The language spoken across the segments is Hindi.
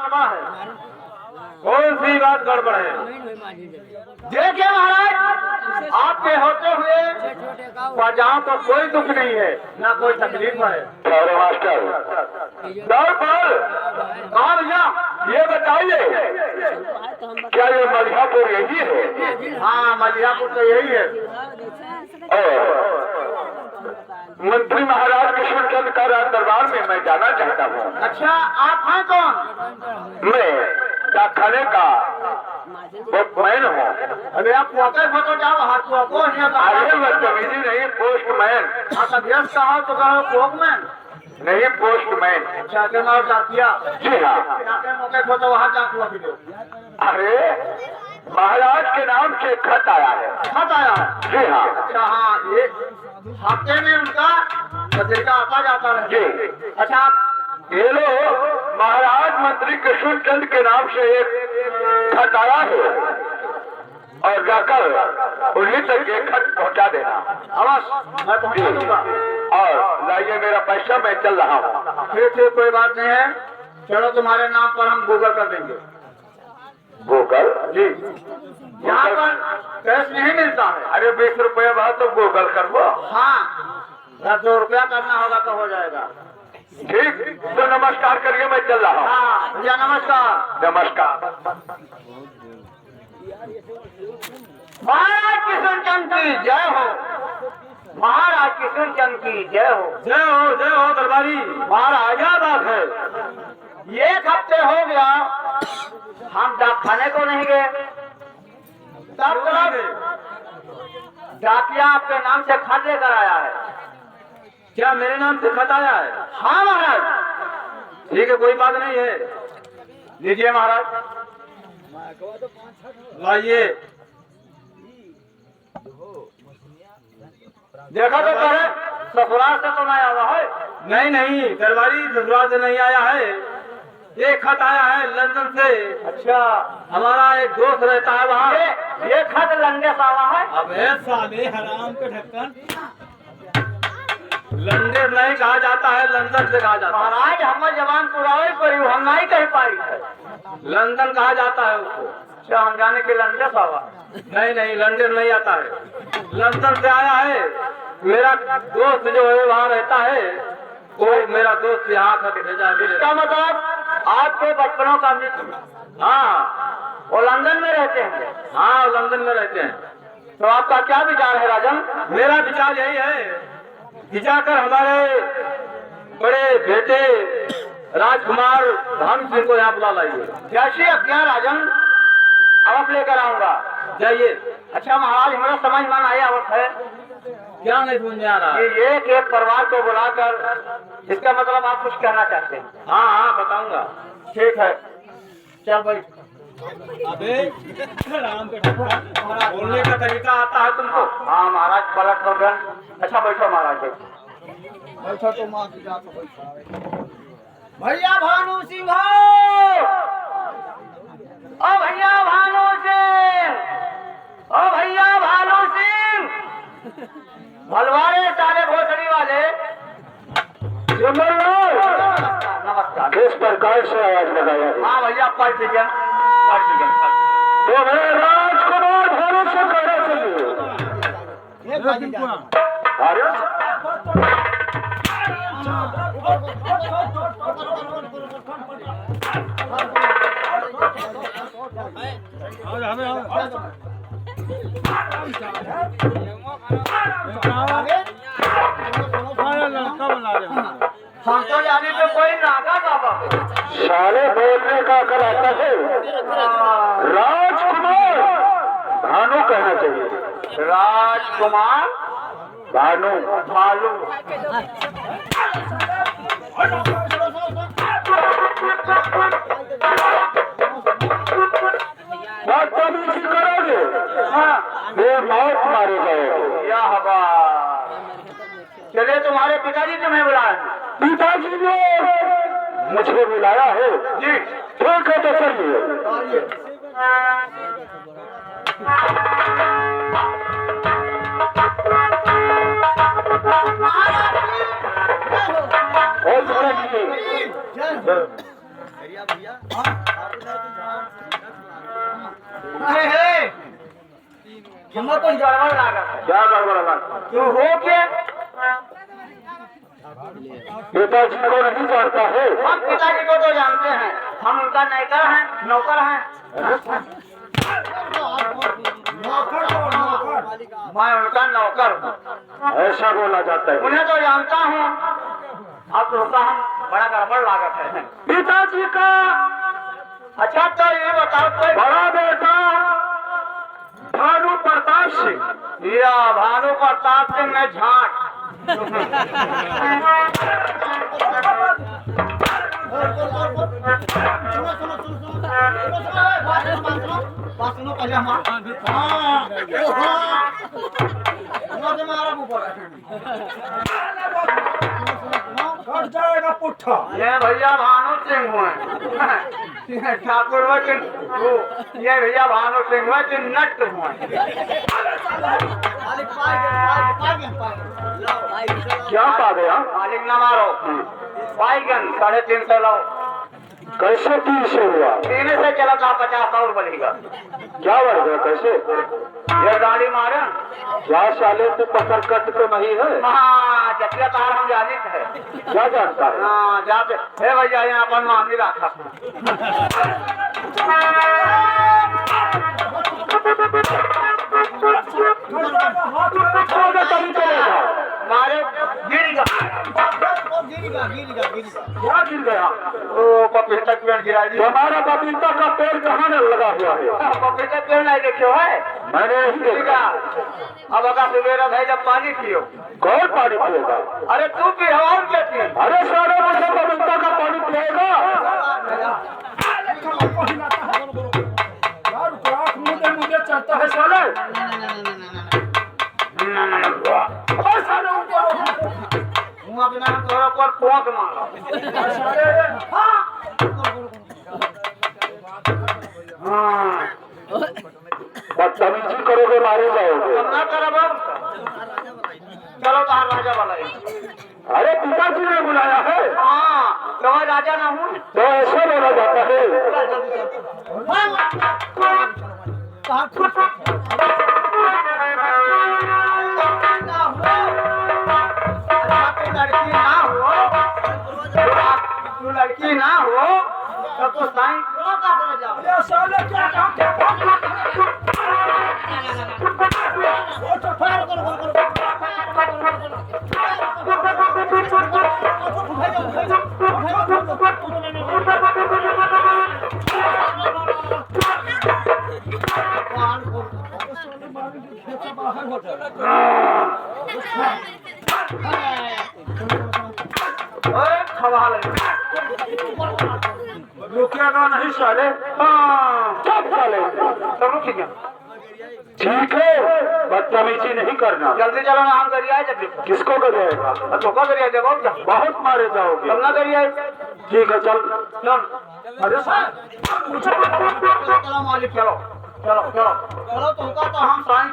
गड़बड़ है। कौन सी बात गड़बड़ है? देखिए महाराज, आपके होते हुए प्रजाओं को कोई दुख नहीं है, ना कोई तकलीफ है। अरे मास्टर दरअसल हाँ भैया, ये बताइए क्या ये मलिहापुर यही है? हाँ मलियापुर तो यही है। मंत्री महाराज कृष्णचंद्र का दरबार में मैं जाना चाहता हूँ। अच्छा, आप हैं कौन? मैं डाकखाने का पोस्टमैन हूँ। अरे आप फोटो फोटो जाओ, हाथ को अरे बदतमीजी नहीं, पोस्टमैन। आप अध्यक्ष का हो तो कहो पोकमैन। नहीं, पोस्टमैन। अच्छा, के नाम जातिया। जी हाँ। जाते मौके फोटो वहाँ जाके हुआ वीडियो। अरे महाराज के नाम से खत आया है। खत आया है? जी हाँ। अच्छा हाँ, ये हफ्ते में उनका पत्रिका आता जाता है। जी। अच्छा, ये लो, महाराज मंत्री कृष्णचंद्र के नाम से एक खत आया है और जाकर उन्हीं तक ये खत पहुंचा देना। अवश्य मैं पहुंचा दूंगा। और लाइए मेरा पैसा, मैं चल रहा हूँ। ठीक ठीक, कोई बात नहीं है। चलो, तुम्हारे नाम पर हम गूगल कर देंगे। गूगल? जी, यहाँ पर कैश नहीं मिलता है। अरे 20 रुपये बाद तो गूगल कर लो। हाँ, 10 रुपया करना होगा तो हो जाएगा। ठीक, तो नमस्कार करिए, मैं चल रहा हूँ। हाँ भैया, नमस्कार। नमस्कार। महाराज कृष्णचंद्र की जय हो। महाराज कृष्णचंद्र की जय हो। जय हो, जय हो दरबारी। महाराज क्या बात है? एक हफ्ते हो गया हम डाकखाने को नहीं गए। तब डाकिया आपके नाम से खत लेकर आया है। क्या मेरे नाम से खत आया है? हाँ महाराज। ठीक है, कोई बात नहीं है। लीजिए महाराज, लाइए। देखा तो करे, ससुराल से तो नहीं आया है। नहीं नहीं दरबारी, ससुराल से नहीं आया है। ये खत आया है लंदन से। अच्छा, हमारा एक दोस्त रहता है वहाँ। ये खत लंदन से आया है। अबे साले हराम के ढक्कन, लंदन नहीं कहा जाता है, लंदन से कहा जाता है। महाराज हमारे जवान पुरावे पर हम नहीं कह पाई, लंदन कहा जाता है उसको। अच्छा, हम जाने के लंदन से आवा। नहीं नहीं, लंदन नहीं आता है, लंदन से आया है। मेरा दोस्त जो है वहाँ रहता है, वो मेरा दोस्त यहाँ खत भेजा है। इसका मतलब आपके बचपनों का मित्र? हाँ, वो लंदन में रहते हैं। हाँ, लंदन में रहते हैं। तो आपका क्या विचार है राजन? मेरा विचार यही है कि जाकर हमारे बड़े बेटे राजकुमार धन सिंह को यहाँ बुला लाइए। कैसी आज्ञा राजन? अब लेकर आऊंगा, जाइए। अच्छा महाराज, हमारा समझ में आया है। क्या नहीं समझ में आ रहा? एक एक परिवार को बुलाकर, इसका मतलब आप कुछ कहना चाहते हैं? हाँ हाँ, बताऊंगा। ठीक है, चल भाई। अबे राम के बोलने का तरीका आता है तुमको? हाँ महाराज, पलट पलट। अच्छा बैठो महाराज, बैठो तो माँ की जात भैया भानु सिंह। ओ भैया भानु सिंह, ओ भैया भानु सिंह, भलवारे साले भोसड़ी वाले। नमस्कार। किस प्रकार से आवाज लगाया? हाँ भैया, पढ़ लीजिए, पढ़ लीजिए। तो मैं राजकुमार भानु से कहना चाहिए। अरे हम तो जाने पे कोई नागा बाबा साले बोलने का अकल आता है। राजकुमार भानु कहना चाहिए। राजकुमार भानु। भालू। बदतमीजी करोगे? हाँ, मौत मारे जाओगे। या हवा। चलिए, तुम्हारे पिताजी तुम्हें बुलाए। पिताजी ने मुझे बुलाया है। जी ठीक है, तो चलिए। और हमको कुछ गड़बड़ लागत है। क्या गड़बड़ लगा? तू हो के पिताजी को नहीं जानता है? हम पिताजी को तो जानते हैं, हम उनका नौकर हैं, नौकर हैं। मैं उनका नौकर हूँ। ऐसा बोला जाता है? उन्हें तो जानता हूँ। अब तो हम बड़ा गड़बड़ लागत है। पिताजी का अच्छा तो ये बताओ कोई बड़ा बेटा भानु प्रताप सिंह। या भानु प्रताप सिंह में झाट। सुनो पहले कट जाएगा पुट्ठा। ये भैया भानु सिंह हुए ठाकुर हुए कि ये भैया भानु सिंह हुए कि नट हुए। क्या पा गया? मालिक न मारो। पाइगन 350 लो। कैसे 300 हुआ? 3 से चला था 50 और बनेगा। क्या बढ़ गया? कैसे? ये गाड़ी मारे क्या साले तू पकड़ कट पे नहीं है? हाँ जटिया तार हम जानित है। क्या जानता है? हाँ जाते हे भैया यहाँ अपन मामी रखा मारे गिर गया। क्या गिर गया? ओ पपीता पेड़ गिरा दी। हमारा पपीता का पेड़ कहाँ लगा हुआ है? पपीता पेड़ नहीं देखियो है? मैंने गिर गया। अब अगर सवेरा भाई जब पानी पियो। कौन पानी पिएगा? अरे तू भी हवा क्या पी? अरे सारे मुझे पपीता का पानी पिएगा? मुझे चलता है साले। मुँह बिना तोरा पर पोंक मारो। हाँ बदतमीजी करोगे मारे जाओगे। तुम ना करो बाबू। चलो बाहर राजा वाला है। अरे पिताजी ने बुलाया है। हाँ तो मैं राजा ना हूँ। तो ऐसा बोला जाता है? तू लड़की ना हो तब तो साईं खवा लगे। रुकेगा नहीं साले। हाँ सब साले। तो रुक गया। ठीक है, बदतमीजी नहीं करना। जल्दी चलो ना हम करिए आए जब किसको करेगा? तो का करिए जब बहुत मारे जाओगे। तब ना करिए। ठीक है चल। अरे चलो मालिक चलो चलो चलो चलो तुमका तो हम साईं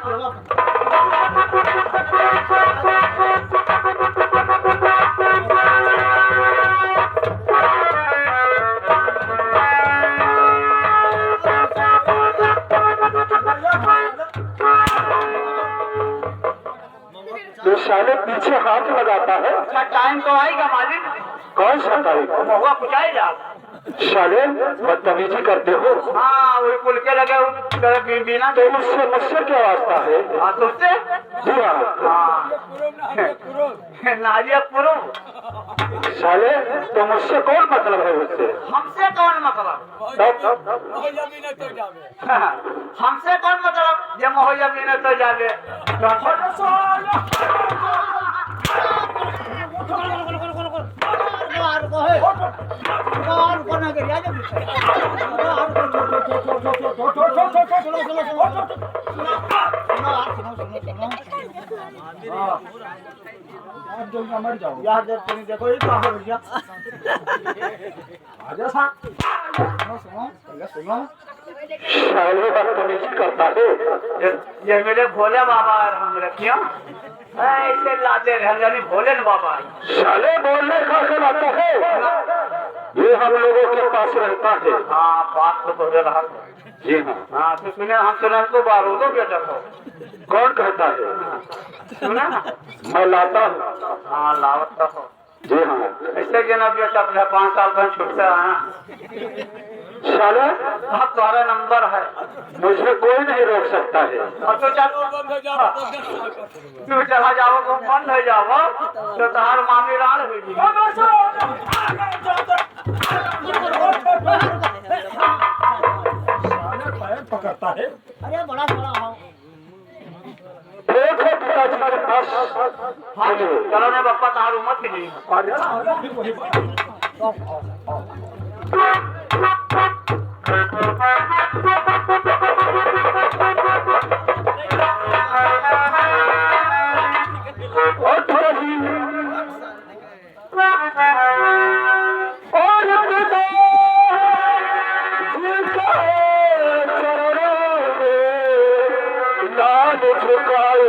तो साले पीछे हाथ लगाता है। अच्छा टाइम तो आएगा मालिक। कौन सा तारीख? महुआ कुचाएगा। साले बदतमीजी करते हो। हाँ वही पुल के लगे बिना तो मुझसे क्या वास्ता है? हाँ तुझसे जी हाँ। नारिया पुरो साले तो मुझसे कौन मतलब है उससे? हमसे कौन मतलब? हमसे कौन मतलब? ये मोहल्ला में न तो जावे मर जाओ यार देखो ये कहाँ हो गया? सुनो साले बदतमीजी करता है। ये मेरे भोले बाबा हम रखियो ऐसे लाते रह भोले बाबा। साले बोलने का आता है। ये हम लोगों के पास रहता है। हाँ बात तो बोल रहा जी हाँ। हाँ तो सुने हम सुने तो बारूदो बेटा को कौन कहता है? सुना ना मैं लाता हूँ। हाँ लावत तो हो जी हाँ। ऐसे के ना बेटा अपने 5 साल का छूटता है साला हाँ तुम्हारा नंबर है मुझे कोई नहीं रोक सकता है। और तो तू चला जाओ तो बंद हो जाओ तो तुम्हार मामी राड़ होगी पकड़ता है। अरे बड़ा बड़ा हो देखो पिताजी के पास हाँ चलो ने बप्पा तार उमत की नहीं और थोड़ा ही और पिता जिनका चरणों में लाल झुकाए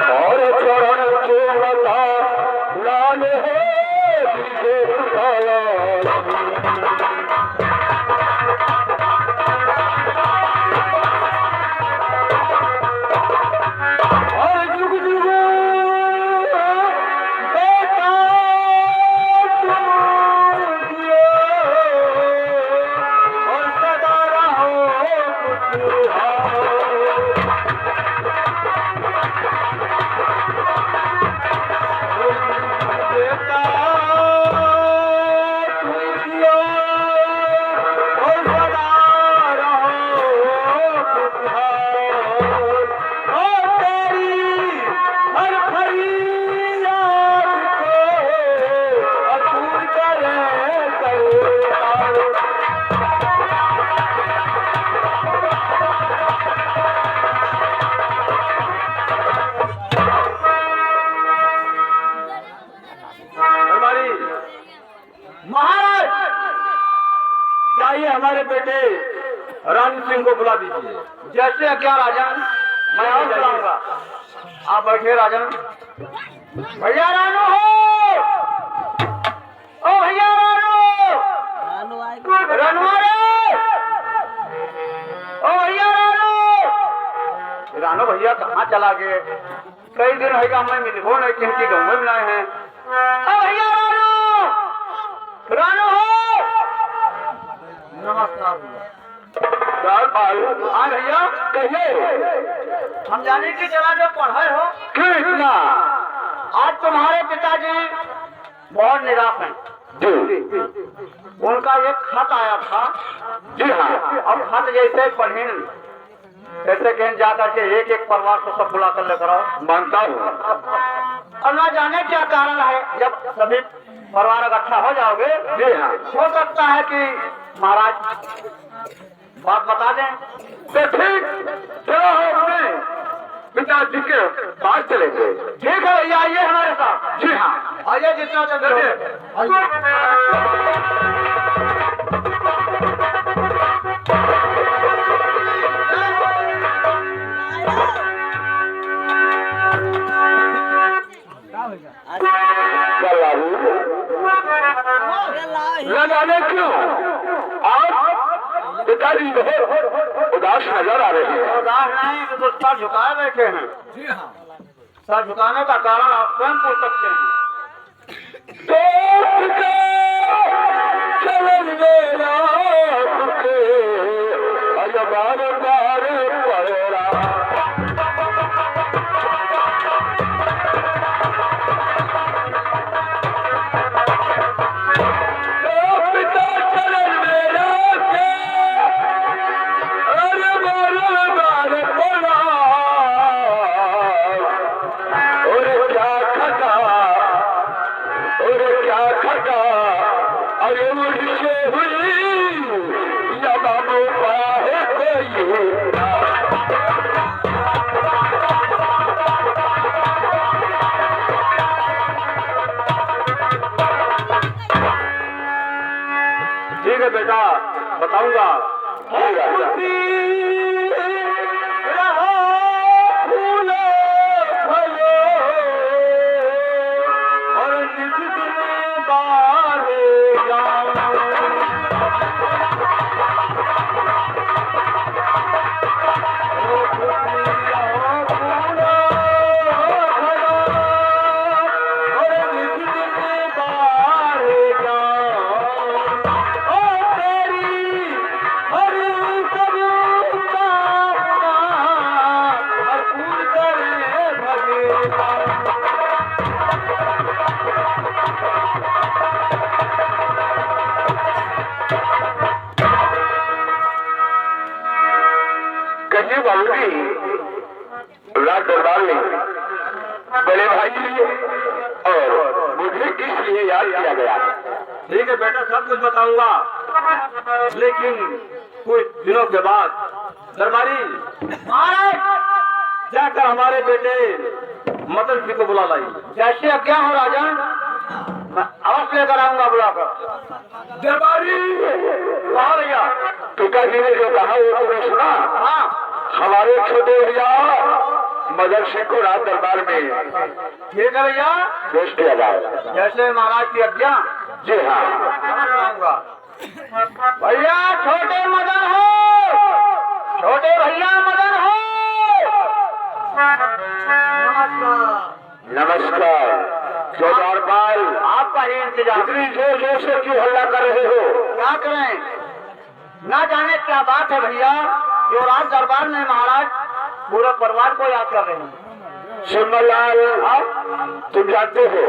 और चरण केवला लाल है दिखे और जुग जुग बेटा और सदा रहो खुशहाल। बेटा और सदा रहो खुशहाल। और तेरी हर फरियाद को अतूर करे कल्याण। हमारी महाराज जाइए हमारे बेटे रानी सिंह को बुला दीजिए। जैसे क्या राजन मैं और बुलाऊंगा। आप बैठे राजन। भैया रानू हो ओ भैया रानू रनवा रे ओ भैया रानू। रानू भैया कहाँ चला गए? कई दिन है का मैं मिलबो नहीं किनकी गाँव में मिलाए हैं। ओ भैया रानू रानू हो नमस्कार हाँ भैया कहिए। हम जाने की चला जो पढ़े हो कृष्णा आज तुम्हारे पिताजी बहुत निराश हैं। जी उनका एक खत आया था। जी हाँ। अब खत जैसे पढ़े जैसे कहीं जा करके एक एक परिवार को सब बुला कर लेकर आओ। मानता हूँ। और ना जाने क्या कारण है जब सभी परिवार इकट्ठा हो जाओगे जी हाँ। हो सकता है कि महाराज बात बता दें। तो ठीक चलो हम अपने पिताजी के पास चलेंगे। ठीक है भैया आइए हमारे साथ। जी हाँ आइए जितना चलिए न जाने क्यों आप पिताजी बहुत उदास नजर आ रहे हैं। उदास नहीं तो सर झुकाए बैठे हैं। सर झुकाने का कारण आप स्वयं पूछ सकते हैं। तो चलन मेरा तुके अजबार बार पड़ेरा। अरे मुझसे हुई या बाबू पाए कोई बेटा बताऊंगा। कहिए बाबूजी, राज दरबार में बड़े भाई और मुझे किस लिए याद किया गया? ठीक है बेटा, सब कुछ बताऊंगा, लेकिन कुछ दिनों के बाद दरबारी महाराज जाकर हमारे बेटे मदन सिंह को बुला लाई। जैसे अब क्या हो राजा, अवश्य लेकर आऊंगा बुलाकर। दरबारी कहा भैया? पिताजी ने जो कहा वो तुमने सुना? हाँ हमारे छोटे भैया मदन सिंह को राज दरबार में ठीक है भैया, पेश किया जाए। जैसे महाराज की आज्ञा। जी हाँ। भैया छोटे मदन हो, छोटे भैया मदन हो। नमस्कार जोधारपाल, आपका ही इंतजार। इतनी जोर जोर से क्यों हल्ला कर रहे हो? क्या करें, ना जाने क्या बात है भैया, जो राज दरबार में महाराज पूरे परिवार को याद कर रहे हैं। सिमरलाल, तुम जानते हो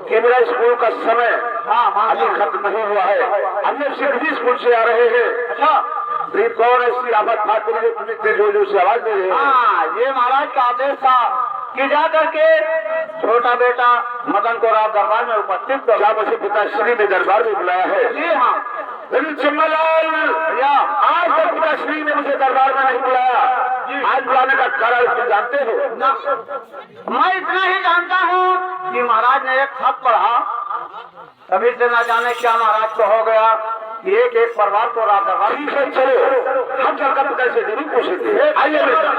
कि मेरा स्कूल का समय अभी खत्म नहीं हुआ है। हम लोग सिर्फ स्कूल से आ रहे हैं। अच्छा, ये कौन ऐसी आफत बात करी जो तुम्हें तेज जोर से आवाज दे रहे हैं? हाँ, ये महाराज का आदेश था कि जा करके छोटा बेटा मदन को राज दरबार में उपस्थित करो। क्या मुझे पिताश्री ने दरबार में बुलाया है? जी हाँ। लेकिन सिमरलाल भैया, आज तक पिताश्री ने मुझे दरबार में नहीं बुलाया। आज बुलाने का कारण तुम जानते हो? ना, मैं इतना ही जानता हूँ कि महाराज ने एक खत पढ़ा, तभी से ना जाने क्या महाराज को हो गया कि एक एक परिवार को राज दरबार। ठीक है, चलो हम चलकर पिता से जरूर पूछेंगे। आइए बेटा।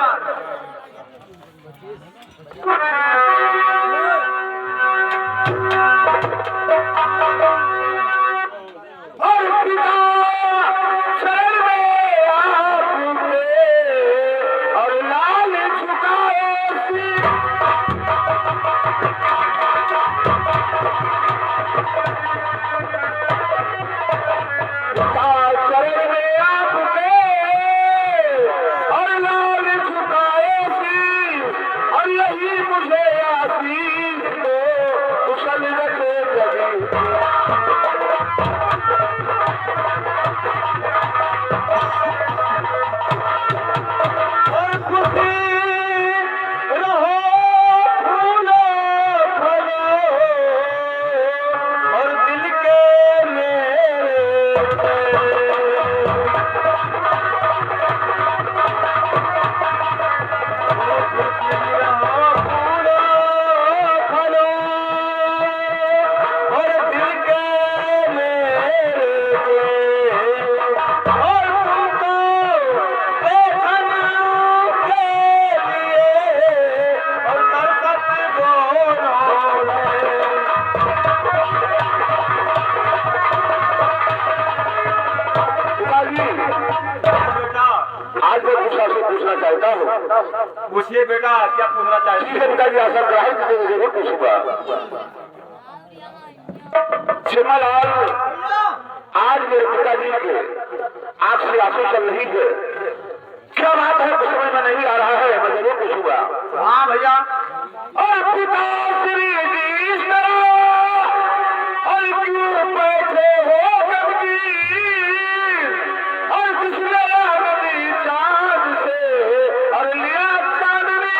पूछिए बेटा, क्या पूछना चाहिए? ठीक है पिताजी, आशा ग्राही जरूर पूछूंगा। सिमरलाल, आज मेरे पिताजी के आपसे आंसू चल रही है, क्या बात है? कुछ समझ में नहीं आ रहा है, मैं जरूर पूछूंगा। हाँ भैया। और पिताश्री जी इस तरह और क्यों बैठे हो कबीर, और किसने नदी चांद से और लिया चांदनी,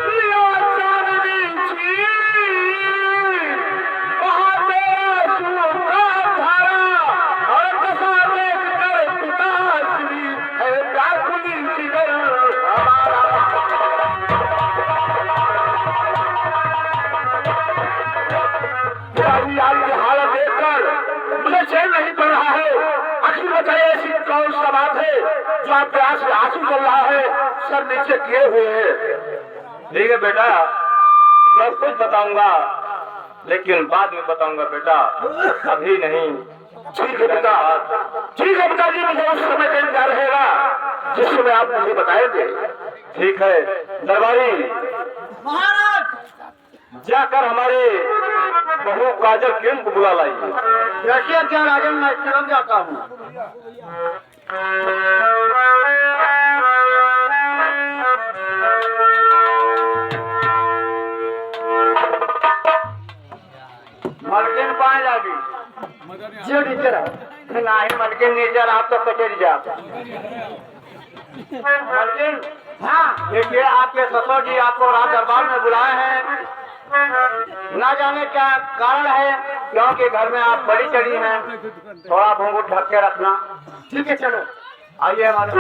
लिया चांदनी छीन, बहाते आंसू का धारा, और कसा देख कर पिताश्री है व्याकुली जिगर हमारा। पिताजी आपकी हालत देखकर मुझे चैन नहीं पड़ रहा है। आखिर बताइए ऐसी कौन सा बात है जो आपके आंसू चल रहा है, सर नीचे किए हुए हैं। ठीक है बेटा, सब कुछ बताऊंगा, लेकिन बाद में बताऊंगा बेटा, अभी नहीं। ठीक है पिता, ठीक है पिताजी, मुझे उस समय का इंतजार रहेगा जिस समय आप मुझे बताएंगे। ठीक है दरबारी, महाराज जाकर हमारे बहू काजल किरण को बुला लाइए। जैसे क्या राजन, मैं तुरंत जाता हूँ। मलकिन पाए जागी जो नीचे नहीं, मलकिन नीचे आप तो कचेरी जा। मलकिन, हाँ देखिए आपके ससुर जी आपको राज दरबार में बुलाए हैं। ना जाने क्या कारण है, क्योंकि घर में आप बड़ी चढ़ी हैं। थोड़ा घूंघट ढक के रखना। ठीक है, चलो। आइए हमारे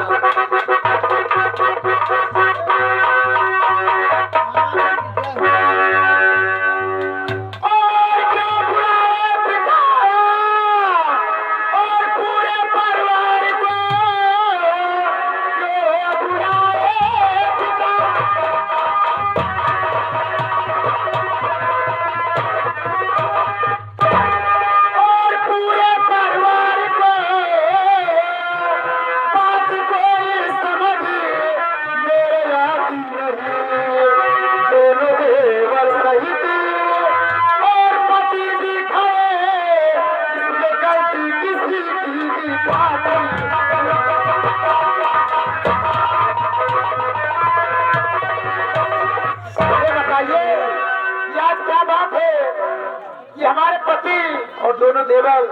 हमारे पति और दोनों देवर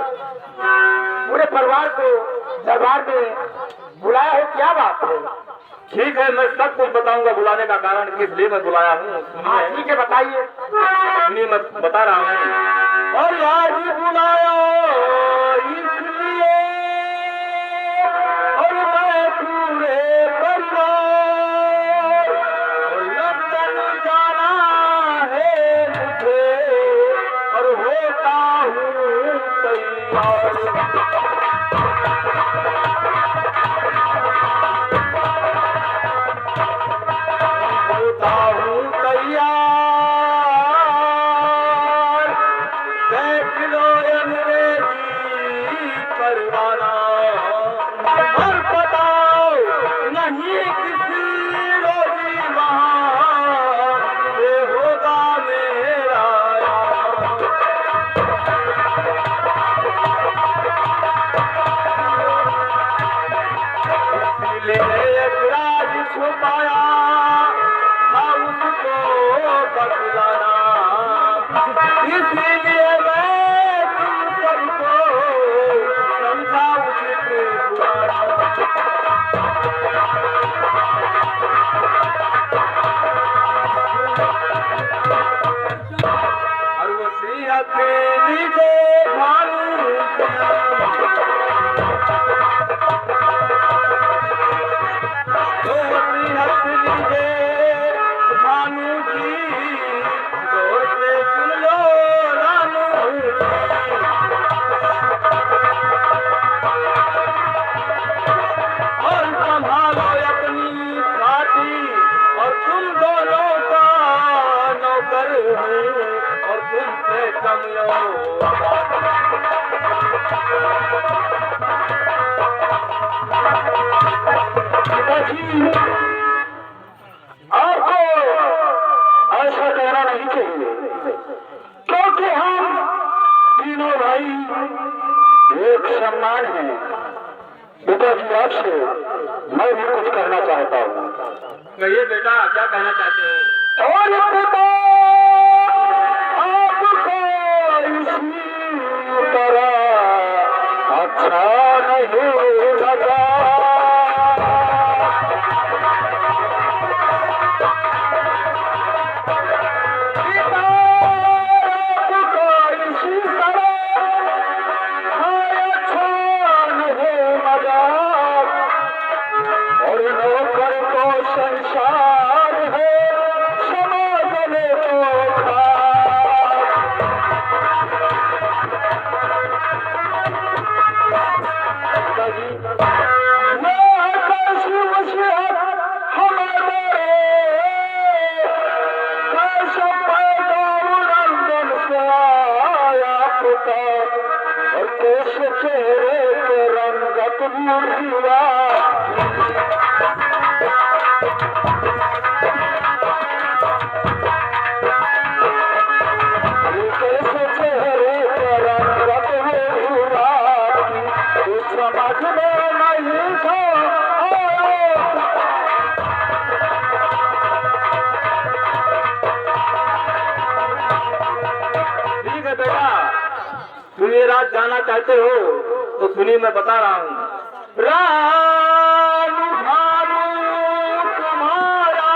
पूरे परिवार को दरबार में बुलाया हो, क्या बात है? ठीक है, मैं सब कुछ बताऊंगा। बुलाने का कारण किस लिए मैं बुलाया हूँ हाँ ठीक है, बताइए। सुनिए, मैं बता रहा हूँ। और आज बुलाया इसलिए, और मैं पूरे परिवार, और लंदन जाना है मुझे, और होता हूँ तैयार। होता हूँ तैयार, देख लो अंग्रेजी परवाना, और बताओ नहीं किसी रोजी वहाँ से होगा मेरा यार। इसलिए एक राज छुपाया था उसको बतलाना, इसीलिए मैं तुम सबको समझा उचित बुलाना। और वो सिंहत लीजे भानु तो सिंहत लीजे भानु जी, गौर से सुन लो रानू जी। और संभालो अपनी घाटी, और तुम दोनों का नौकर हूँ, और तुमसे कम आपको ऐसा कहना नहीं चाहिए, क्योंकि हम तीनों भाई एक सम्मान है। पिताजी आपसे मैं भी कुछ कहना चाहता हूँ। कहिए बेटा, क्या कहना चाहते हैं? और पिता आपको इसी तरह अच्छा नहीं लगा। संसार है समाज में तुम ये रात जाना चाहते हो तो सुनिए, मैं बता रहा हूँ। राम भानु तुम्हारा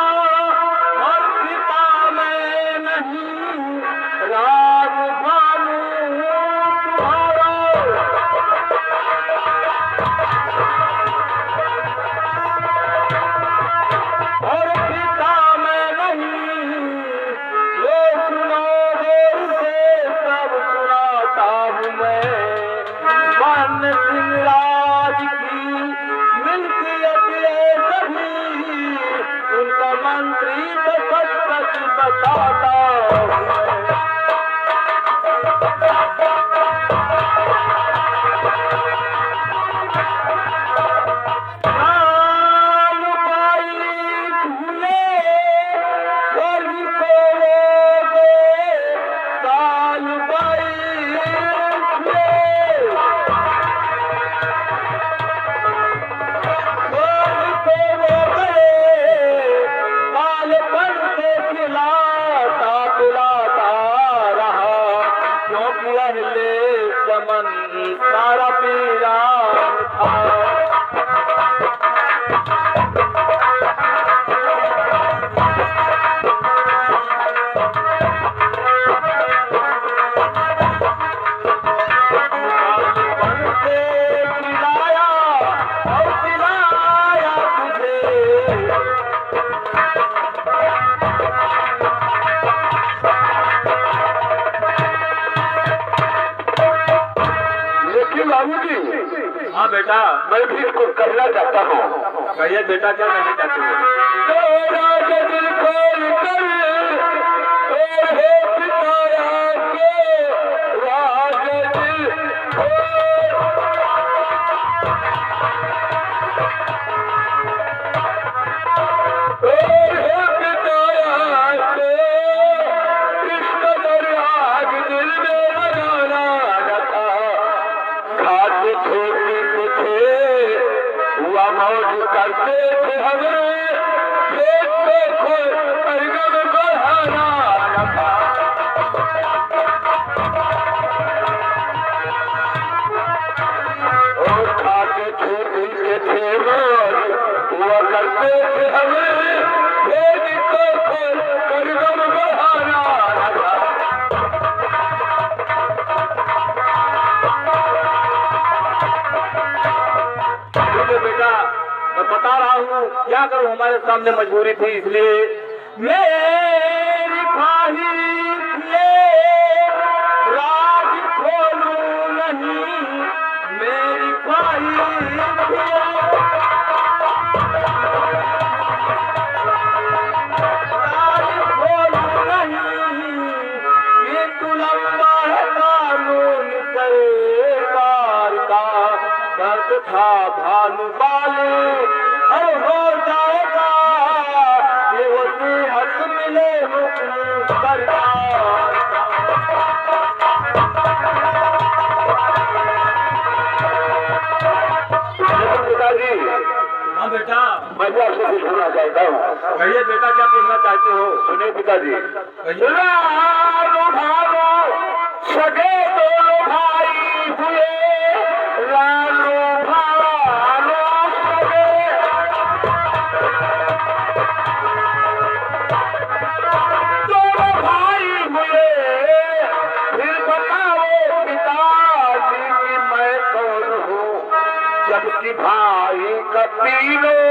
और पिता में नहीं, राम भानु तुम्हारा और पिता में नहीं। ये सुनो देर से सब सुनाता हूँ मैं। वन सिंह राज की मिल्कियत ये सभी, उनका मंत्री तो सच सच बताता हूँ मैं। साल बाईस हुए स्वर्ग को वो गए, साल बाईस हुए स्वर्ग को वो गए। बालपन से खिलाता पिलाता रहा, क्योंकि अहले चमन सारा पीरान था। बालपन से खिलाया और पिलाया तुझे। लेकिन बाबूजी, हाँ बेटा, मैं भी इसको कहना चाहता हूँ। कहिए बेटा, क्या कहना चाहते हो? तेरा जो दिल खोल कर और हो पिताया के राज दिल और हो पिताया के कृष्ण दरियाग दिल में लगाना रखा। खाते छोटी को थे हुआ मौज करते थे हमें, पेट को खोल करगम बढ़ाना रखा। और खाते छोटी के थे मौज हुआ करते थे हमें, पेट को खोल करगम बढ़ाना रखा। ठीक है बेटा, मैं बता रहा हूँ, क्या करूँ, हमारे सामने मजबूरी थी, इसलिए मेरी ख्वाहिश ये राज खोलूं नहीं, मेरी ख्वाहिश ये राज खोलूं नहीं। ये तो लंबा है कानून सरकार का, दर्द था भानु बाले और हो जाएगा ये वसीयत मिले हुक्म सरकार का। लेकिन पिताजी, हाँ बेटा, मैं भी आपसे कुछ पूछना चाहता हूँ। कहिए बेटा, क्या पूछना चाहते हो? सुनिए पिताजी, कहिए। राम भानु सगे दो भाई हुए, राम भानु सगे दो भाई हुए। फिर बताओ पिताजी कि मैं कौन हूँ, जबकि भाई का तीनों